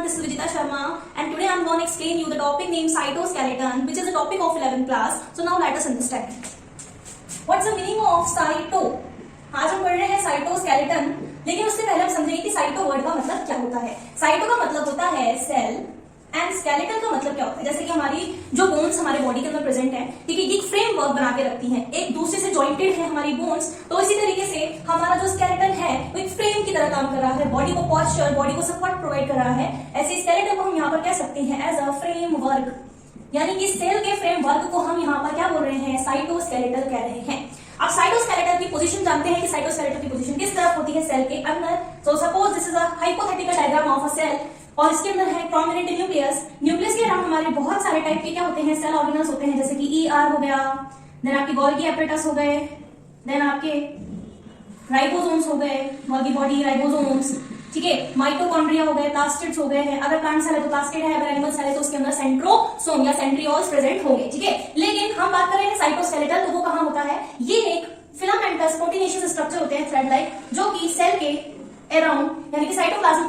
this is Vijita Sharma and today I am going to explain you the topic named cytoskeleton, which is the topic of 11th class. So now let us understand. What's the meaning of cyto? आज हम पढ़ रहे हैं cytoskeleton, लेकिन उससे पहले हम समझेंगे कि साइटो वर्ड का मतलब क्या होता है। साइटो का मतलब होता है सेल एंड स्केलेटन का मतलब क्या होता है, जैसे कि हमारी जो बोन्स हमारे बॉडी के अंदर प्रेजेंट है, ठीक है, एक फ्रेमवर्क बना के रखती हैं, एक दूसरे से जॉइंटेड है हमारी बोन्स, तो इसी तरीके से हमारा जो स्केलेटन है वो एक फ्रेम की तरह काम कर रहा है, बॉडी को पॉस्चर, बॉडी को सपोर्ट प्रोवाइड कर रहा है। ऐसे स्केलेटन को हम यहाँ पर कह सकते हैं एज अ फ्रेमवर्क, यानी कि सेल के फ्रेमवर्क को हम यहाँ पर क्या बोल रहे हैं, साइटोस्केलेटन कह रहे हैं। अब साइटोस्केलेटन की पोजीशन जानते हैं कि साइटोस्केलेटन की पोजीशन किस तरफ होती है सेल के अंदर। So suppose this is a hypothetical diagram of a cell और इसके अंदर है प्रोमिनेंट न्यूक्लियस। न्यूक्लियस के अराउंड हमारे बहुत सारे टाइप के क्या होते हैं, सेल ऑर्गेनल्स होते हैं, जैसे कि ईआर हो गया, देन आपके गोल्गी एपरेटस हो गए, देन आपके राइबोसोम्स हो गए, गोल्गी बॉडी राइबोसोम्स, ठीक है, माइटोकॉन्ड्रिया हो गए, प्लास्टिड्स हो गए हैं, अगर प्लांट सेल है तो प्लास्टिड है, अगर एनिमल सेल है तो उसके अंदर सेंट्रोसोम या सेंट्रियोल्स प्रेजेंट होंगे, ठीक है। लेकिन हम बात कर रहे हैं साइटोस्केलेटन, तो वो कहां होता है, ये एक फिलामेंटस प्रोटीनेशियस स्ट्रक्चर होते हैं, थ्रेड लाइक, जो कि सेल के अराउंड यानी कि साइटोप्लाज्म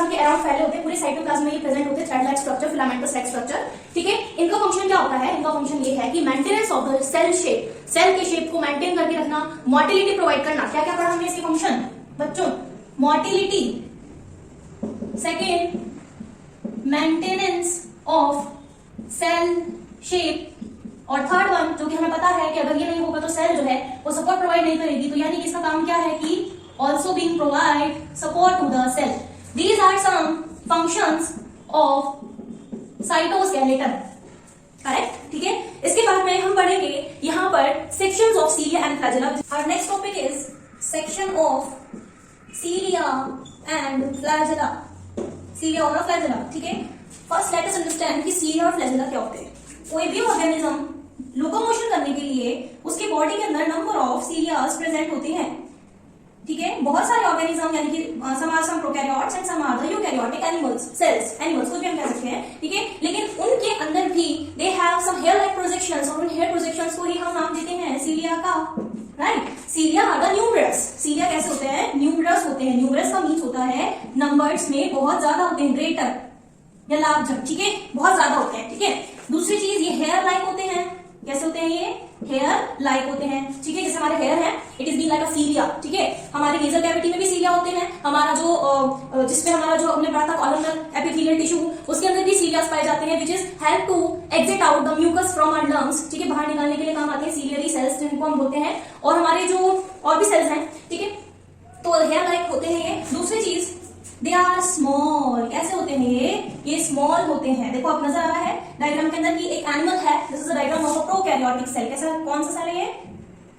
के अराउंड फैले होते हैं, पूरे साइटोप्लाज्म में ये प्रेजेंट होते हैं, thread like structure, filamentous like structure, ठीक है। इनका फंक्शन क्या होता है, इनका फंक्शन ये है कि maintenance of the cell shape, cell के शेप को मेंटेन करके रखना, मोटिलिटी प्रोवाइड करना। क्या क्या पढ़ा हमने इसके फंक्शन बच्चों, motility, second maintenance of cell shape, और थर्ड वन जो कि हमें पता है कि अगर ये नहीं होगा तो सेल जो है वो सपोर्ट प्रोवाइड नहीं करेगी, तो यानी कि इसका काम क्या है कि also being provide support to the cell. These are some functions of cytoskeleton, correct? ठीक है, इसके बाद में हम पढ़ेंगे यहाँ पर sections of cilia and flagella. Our next topic is section of cilia and flagella. cilia और flagella, ठीक है। First let us understand कि cilia और flagella क्या होते हैं। कोई भी ऑर्गेनिज्म लोकोमोशन करने के लिए उसके बॉडी के अंदर नंबर ऑफ सीलियास प्रेजेंट होते हैं, ठीक है। बहुत सारे ऑर्गेनिज्म यानी कि some prokaryotes and some are the eukaryotic animals, cells, animals को भी हम कह सकते हैं, ठीक है। लेकिन उनके अंदर भी they have some hair like projections, और उन हेयर प्रोजेक्शंस को ही हम नाम देते हैं सीलिया का, right. Cilia are the numerous. Cilia कैसे होते हैं, न्यूमरस होते हैं। न्यूमरस का मीन्स होता है नंबर्स में बहुत ज्यादा होते हैं, ग्रेटर या लार्जर, ठीक है, बहुत ज्यादा होते हैं, ठीक है। दूसरी चीज, ये हेयर लाइक होते हैं। कैसे होते हैं, ये हेयर लाइक होते हैं, ठीक है। जैसे हमारे हेयर है, it is been like a cilia, ठीक है। हमारे नेजल कैविटी में भी सीलिया होते हैं। हमारा जो जिसपे हमारा जो हमने पढ़ा था कॉलमनर एपिथेलियल टिश्यू, उसके अंदर भी सीलियास पाए जाते हैं, which is help to exit out the mucus from our lungs, ठीक है, बाहर निकालने के लिए काम आते हैं सीलियरी सेल्स, जिनको हम बोलते हैं। और हमारे जो और भी सेल्स हैं, ठीक है, तो हेयर लाइक होते हैं ये। दूसरी चीज, दे आर स्मॉल। कैसे होते हैं ये स्मॉल होते हैं। देखो आप नजर आ रहा है डायग्राम के अंदर कि एक एनिमल है, this is the diagram of a prokaryotic cell. कैसा, कौन सा सेल है ये,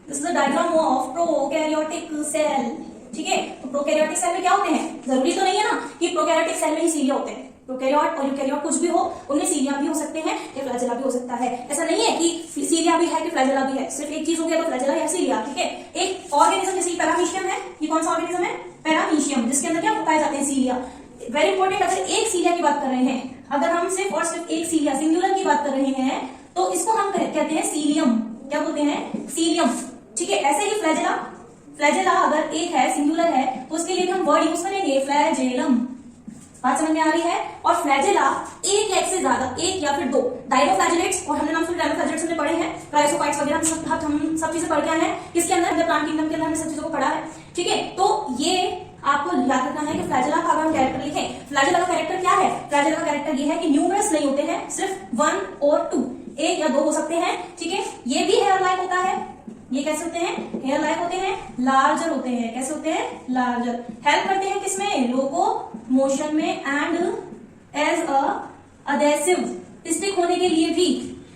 this is the diagram of prokaryotic cell, ठीक है। तो प्रोकैरियोटिक सेल में क्या होते हैं, जरूरी तो नहीं है ना कि प्रोकैरियोटिक सेल में ही सीलिया होते हैं। प्रोकैरियोट और यूकैरियोट कुछ भी हो, उनमें सीलिया भी हो सकते हैं या फ्लैजेला भी हो सकता है। ऐसा नहीं है कि सीलिया भी है कि फ्लैजेला भी है, सिर्फ एक चीज हो गया तो फ्लैजेला या सीलिया, ठीक है। एक ऑर्गेनिज्म जैसे पैरामीशियम है, ये कौन सा ऑर्गेनिज्म है, पैरामीशियम, जिसके अंदर क्या पाए जाते हैं, सीलिया। वेरी इंपॉर्टेंट, अगर एक सीलिया की बात कर रहे हैं, अगर हम सिर्फ और सिर्फ एक सीलिया सिंगुलर की बात कर रहे हैं, तो इसको हम कहते हैं सीलियम। क्या बोलते हैं, सीलियम, ठीक है। ऐसे ही फ्लैजेला, फ्लैजेला अगर एक है, सिंगुलर है, तो उसके लिए हम वर्ड यूज करेंगे फ्लैजेलम। बात समझ में आ रही है। और फ्लैजेला एक या एक से ज्यादा, एक या फिर दो डायनोफ्लैजेलेट्स, और हमने नाम सुना डायनोफ्लैजेलेट्स हमने पढ़े हैं, क्राइसोफाइट्स वगैरह हम सब चीजें पढ़ के आए हैं। किसके अंदर, प्लांट किंगडम के अंदर हमने सब चीजों को पढ़ा है, ठीक है। तो ये आपको याद रखना है कि फ्लैजेला का अगर हम कैरेक्टर लिखें, फ्लैजेला का कैरेक्टर क्या है, फ्लैजेला का कैरेक्टर ये है कि न्यूमरस नहीं होते हैं, सिर्फ 1 और 2, एक या दो हो सकते हैं, ठीक है। ये भी हेयर लाइक होता है, ये कैसे होते हैं, हेयर लाइक होते हैं, लार्जर होते हैं। कैसे होते हैं, लार्जर। हेल्प करते हैं किसमें, लोको मोशन में, and as a adhesive, stick होने के लिए भी।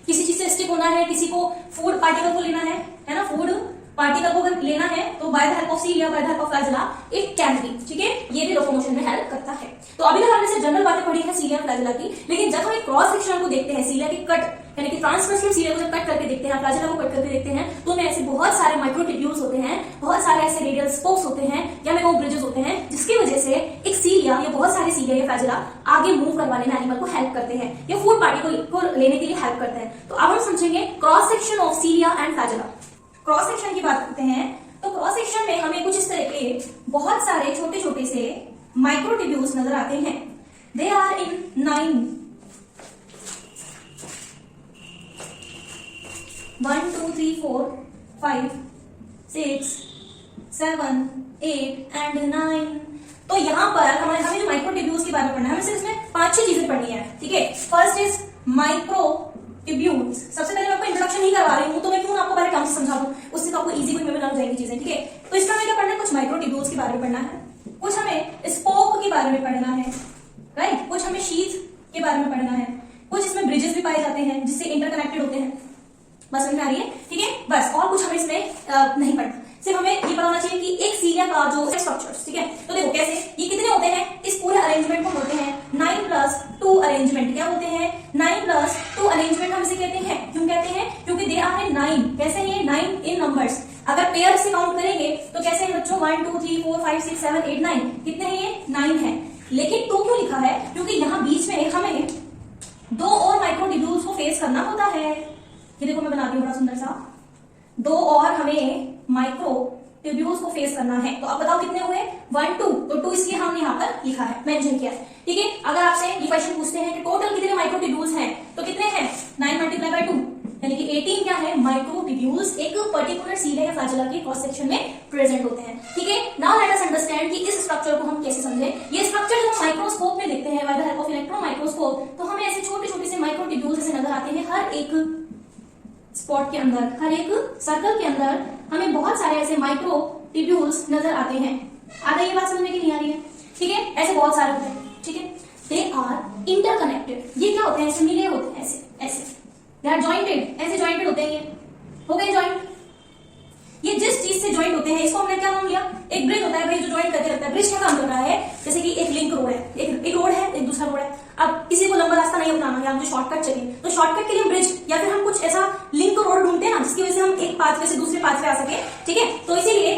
किसी चीज से स्टिक होना है, किसी को फूड पार्टिकल को लेना है ना, फूड पार्टिकल को अगर लेना है तो by the help of सीलिया, by the help of flagella it can be, ठीक है। ये भी लोकोमोशन में हेल्प करता है। तो अभी तक हमने सिर्फ जनरल बातें पढ़ी है सीलिया फ्लैजेला की, लेकिन जब हम एक क्रॉस सेक्शन को देखते हैं, सीलिया की कट यानी कि ट्रांसवर्सल सीलिया को जब कट करके देखते हैं, फ्लैजेला को कट करके देखते हैं, तो उनमें ऐसे बहुत सारे माइक्रोट्यूब्यूल्स होते हैं, बहुत सारे ऐसे रेडियल स्पोक्स होते हैं या मैं कहूं ब्रिजेस होते हैं, जिसकी वजह से एक सीलिया या बहुत सारे सीलिया या फ्लैजेला आगे मूव करवाने में एनिमल को हेल्प करते हैं या फूड पार्टिकल को लेने के लिए हेल्प करते हैं। तो अब हम समझेंगे cross section of cilia and flagella. Cross section की बात करते हैं, तो क्रॉस सेक्शन में हमें कुछ इस तरह के बहुत सारे छोटे छोटे से माइक्रोट्यूब्यूल्स नजर आते हैं। They are in 9 1 2 3 4 5 6 7 8 and 9। तो यहाँ पर हमें जो माइक्रोट्यूब्यूल्स के बारे में पढ़ना है, हमें सिर्फ इसमें 5-6 चीजें पढ़नी है, ठीक है। First is microtubules. सबसे पहले मैं आपको इंट्रोडक्शन ही करवा रही हूँ, तो मैं क्यों आपको पहले टर्म्स समझा दूं, उससे तो आपको इजी वे में लग जाएंगी चीजें, ठीक है। तो इसमें हमें क्या पढ़ना है, कुछ माइक्रोट्यूब्यूल्स के बारे में पढ़ना है, कुछ हमें स्पोक के बारे में पढ़ना है, राइट, कुछ हमें शीथ के बारे में पढ़ना है, कुछ इसमें ब्रिजेस भी पाए जाते हैं जिससे इंटरकनेक्टेड होते हैं। बस समझ में आ रही है, ठीक है। बस और कुछ हमें इसमें नहीं पढ़ना, सिर्फ हमें ये पता होना चाहिए कि एक सीरिया का जो स्ट्रक्चर्स, ठीक है। तो देखो कैसे ये कितने होते हैं, इस पूरे अरेंजमेंट को बोलते हैं 9+2 अरेंजमेंट। क्या बोलते हैं, 9+2 अरेंजमेंट हम इसे कहते हैं। क्यों कहते हैं, क्योंकि दे आर है 9। कैसे ये 9 इन नंबर्स, अगर पेयर से काउंट करेंगे तो कैसे है बच्चों, 1 2 3 4 5 6 7 8 9, कितने हैं ये, 9 है। लेकिन 2 क्यों लिखा है, क्योंकि यहाँ बीच में हमें 2 और माइक्रोट्यूब्यूल्स को फेस करना होता है। ये देखो मैं बनाती हूँ बड़ा सुंदर सा, 2 और हमें माइक्रोट्यूब्यूल्स को फेस करना है। तो अब बताओ कितने हुए, 1 2, तो 2 इसलिए हमने यहाँ पर लिखा है, मेंशन किया है, ठीक है। अगर आपसे ये क्वेश्चन पूछते हैं कि टोटल कितने माइक्रोट्यूब्यूल्स हैं, तो कितने हैं, 9 × 2 यानी कि 18 क्या है, माइक्रोट्यूब्यूल्स एक पर्टिकुलर सीलिया या फ्लैजेला के क्रॉस सेक्शन में प्रेजेंट होते हैं, ठीक है। नाउ लेट अस अंडरस्टैंड कि इस स्ट्रक्चर को हम कैसे समझें। ये स्ट्रक्चर जब हम माइक्रोस्कोप में देखते हैं by the help of electron microscope, तो हमें ऐसे छोटे छोटे से माइक्रोट्यूब्यूल्स ऐसे नजर आते हैं। हर एक स्पॉट के अंदर, हर एक सर्कल के अंदर हमें बहुत सारे ऐसे माइक्रोट्यूब्यूल्स नजर आते हैं। आ गई ये बात समझ में कि नहीं आ रही है, ठीक है। ऐसे बहुत सारे होते हैं, ठीक है। They are interconnected. ये क्या होते हैं, ऐसे मिले होते हैं, ऐसे ऐसे दे आर जॉइंटेड, ऐसे जॉइंटेड होते हैं। ये हो गए जॉइंट। ये जिस चीज से जॉइंट होते हैं इसको हमने क्या नाम लिया, एक ब्रिज होता है भाई जो जॉइंट करके रखता है। ब्रिज क्या काम कर रहा है, जैसे कि एक लिंक रोड है, एक रोड है, एक दूसरा रोड है। अब किसी को लंबा रास्ता नहीं अपनाना है, हम जो शॉर्टकट चले, तो शॉर्टकट के लिए ब्रिज या फिर हम कुछ ऐसा लिंक रोड ढूंढते हैं ना, जिसकी वजह से हम एक पाथवे से दूसरे पाथवे आ सके, ठीक है। तो इसीलिए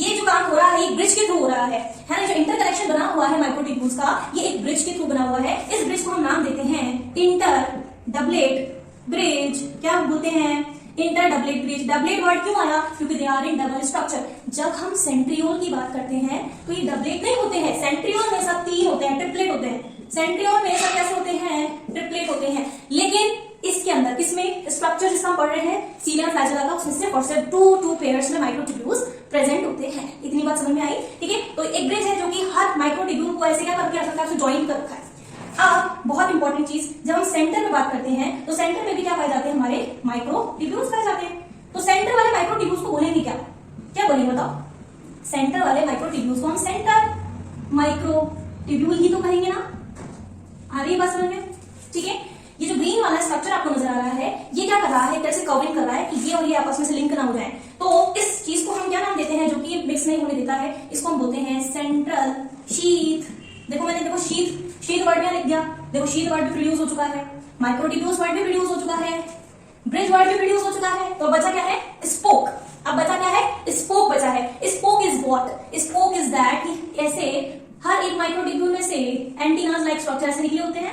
ये जो काम हो रहा है एक ब्रिज के थ्रू हो रहा है ना। जो इंटरकनेक्शन बना हुआ है माइक्रोट्यूब्यूल्स का, ये एक ब्रिज के थ्रू बना हुआ है। इस ब्रिज को हम नाम देते हैं इंटर डबलेट ब्रिज। क्या बोलते हैं, inter doublet bridge. Doublet word क्यों आया, क्योंकि they are in double structure. जब हम सेंट्रियोल की बात करते हैं तो ये डबलेट नहीं होते हैं, सेंट्रियोल में सब 3 होते हैं, ट्रिपलेट होते हैं। सेंट्रियोल में सब कैसे होते हैं, ट्रिपलेट होते हैं। लेकिन इसके अंदर किसमें स्ट्रक्चर जिसका हम पढ़ रहे हैं सीलिया फ्लैजेला का, उसमें सिर्फ और सिर्फ 2 पेयर्स में माइक्रोट्यूब्यूल्स प्रेजेंट होते हैं। इतनी बात समझ में आई, ठीक है। तो एक ब्रिज है जो कि हर माइक्रोट्यूब्यूल को ऐसे क्या करके रखा है, ज्वाइन कर रखा है। अब बहुत इंपॉर्टेंट चीज, जब हम सेंटर में बात करते हैं तो सेंटर में भी क्या पाए जाते हैं, हमारे माइक्रोट्यूब्यूल्स पाए जाते हैं। तो सेंटर वाले माइक्रोट्यूब्यूल्स को बोलेंगे क्या, क्या बोलेंगे बताओ, सेंटर वाले माइक्रोट्यूब्यूल्स को हम सेंटर माइक्रोट्यूब्यूल ही तो कहेंगे ना। आ रही है बात समझ में, ठीक है। ये जो ग्रीन वाला स्ट्रक्चर आपको नजर आ रहा है, ये क्या कर रहा है, कैसे कवरिंग कर रहा है कि ये और ये आपस में से लिंक ना हो जाए। तो इस चीज को हम क्या नाम देते हैं, जो कि मिक्स नहीं होने देता है, इसको हम बोलते हैं सेंट्रल शीथ। देखो मैंने, देखो शीथ वर्ड में लिख दिया, देखो शीथ वर्ड भी प्रोड्यूस हो चुका है, माइक्रोट्यूब्यूल्स वर्ड भी प्रोड्यूस हो चुका है, ब्रिज वर्ड भी प्रोड्यूस हो चुका है। तो बचा क्या है, स्पोक। अब बचा क्या है, स्पोक बचा है। Spoke is what, spoke is that, ऐसे हर एक माइक्रोट्यूब्यूल में से एंटीनास लाइक स्ट्रक्चर ऐसे निकले होते हैं।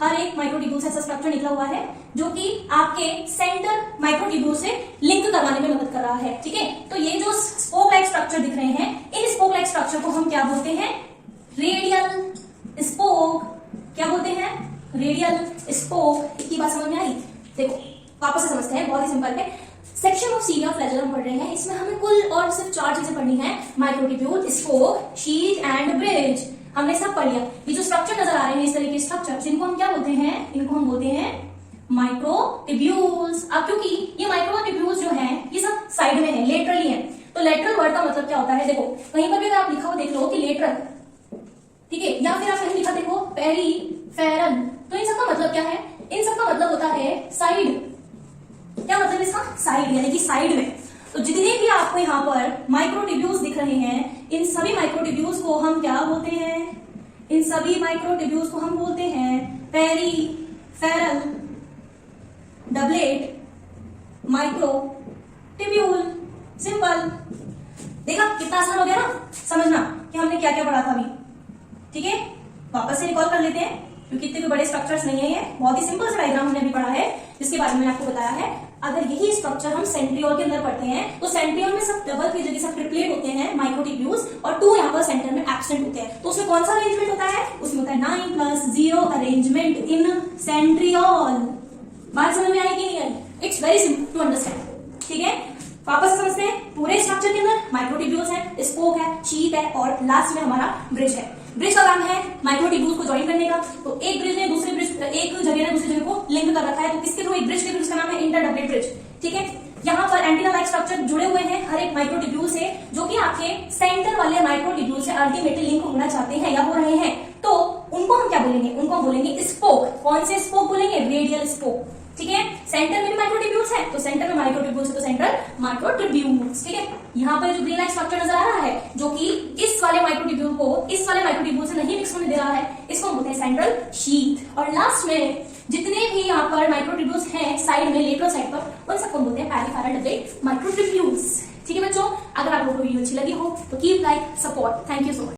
हर एक माइक्रोट्यूब्यूल से ऐसा स्ट्रक्चर निकला हुआ है जो कि आपके सेंटर माइक्रोट्यूब्यूल से लिंक करवाने में मदद कर रहा है, ठीक है। तो ये जो स्पोक लाइक स्ट्रक्चर दिख रहे हैं, इन स्पोक लाइक स्ट्रक्चर को हम क्या बोलते हैं, रेडियल स्पोक। क्या बोलते हैं, रेडियल स्पोक। इतनी बात समझ में आई। देखो वापस से समझते हैं, बहुत ही सिंपल है। सेक्शन ऑफ सीलिया फ्लैजेला हम पढ़ रहे हैं, इसमें हमें कुल और सिर्फ 4 चीजें पढ़नी है, microtubule, spoke, sheath and bridge. हमने सब पढ़ लिया। ये जो स्ट्रक्चर नजर आ रहे हैं इस तरीके के स्ट्रक्चर, इनको हम क्या बोलते हैं, इनको हम बोलते हैं माइक्रोट्यूब्यूल्स। अब क्योंकि ये माइक्रोट्यूब्यूल्स जो है ये सब साइड में है, लेटरली है, तो लेटरल वर्ड का मतलब क्या होता है, देखो कहीं पर भी अगर आप लिखा हो देख लो कि लेटरल, ठीक है, या फिर आप कहीं लिखा देखो पेरीफेरल, तो इन सबका मतलब क्या है, इन सबका मतलब होता है साइड। क्या मतलब इसका, साइड, यानी कि साइड में। तो जितने भी आपको यहाँ पर माइक्रोट्यूब्यूल्स दिख रहे हैं, इन सभी माइक्रोट्यूब्यूल्स को हम क्या बोलते हैं, इन सभी माइक्रोट्यूब्यूल्स को हम बोलते हैं पेरीफेरल डबलेट माइक्रोट्यूब्यूल। सिंपल। देखा कितना आसान हो गया ना समझना कि हमने क्या क्या पढ़ा था अभी, ठीक है। वापस से रिकॉल कर लेते हैं। क्योंकि इतने कोई बड़े स्ट्रक्चर्स नहीं है, ये बहुत ही सिंपल सा डायग्राम हमने अभी पढ़ा है जिसके बारे में आपको बताया है। अगर यही स्ट्रक्चर हम सेंट्रियोल के अंदर पढ़ते हैं तो सेंट्रियोल में सब डबल की जगह सब ट्रिपलेट होते हैं माइक्रोट्यूब्यूल्स, और 2 यहाँ पर सेंटर में एब्सेंट होते हैं। तो उसमें कौन सा अरेंजमेंट होता है? उसमें होता है 9+0 अरेंजमेंट इन सेंट्रियोल। बात समझ में आई कि नहीं आई? It's very simple to understand. ठीक है, वापस समझते हैं। पूरे स्ट्रक्चर के अंदर माइक्रोट्यूब्यूल्स है, स्पोक है, शीट है और लास्ट में हमारा ब्रिज है। ब्रिज का काम है माइक्रोट्यूब्यूल्स को ज्वाइन करने का। तो एक ब्रिज ने दूसरे ब्रिज, एक जगह ने दूसरी जगह को लिंक कर रखा है, तो किसके थ्रू? एक ब्रिज के थ्रू, जिसका नाम है इंटरडक्टेड ब्रिज। ठीक है, यहाँ पर एंटीना लाइक स्ट्रक्चर जुड़े हुए हैं हर एक माइक्रोट्यूब्यूल से, जो कि आपके सेंटर वाले माइक्रोट्यूब्यूल से अल्टीमेटली लिंक होना चाहते हैं या हो रहे हैं। तो उनको हम क्या बोलेंगे? उनको हम बोलेंगे स्पोक। कौन से स्पोक बोलेंगे? Radial spoke. ठीक है, सेंटर में भी माइक्रोट्यूब्यूल्स है, तो सेंटर में माइक्रोट्यूब्यूल्स है तो सेंट्रल माइक्रोट्यूब्यूल्स। ठीक है, यहाँ पर जो ग्रीन लाइट स्ट्रक्चर नजर आ रहा है, जो कि इस वाले माइक्रोट्यूब्यूल को इस वाले माइक्रोट्यूब्यूल से नहीं मिक्स होने दे रहा है, इसको हम बोलते हैं सेंट्रल शीथ। और लास्ट में जितने भी यहाँ पर माइक्रोट्यूब्यूल्स हैं साइड में, लेटरल साइड पर, उन सबको बोलते हैं पेरिफेरल डबलेट माइक्रोट्यूब्यूल्स। ठीक है बच्चों, अगर आप लोगों को वीडियो अच्छी लगी हो तो keep like, support. Thank you so much.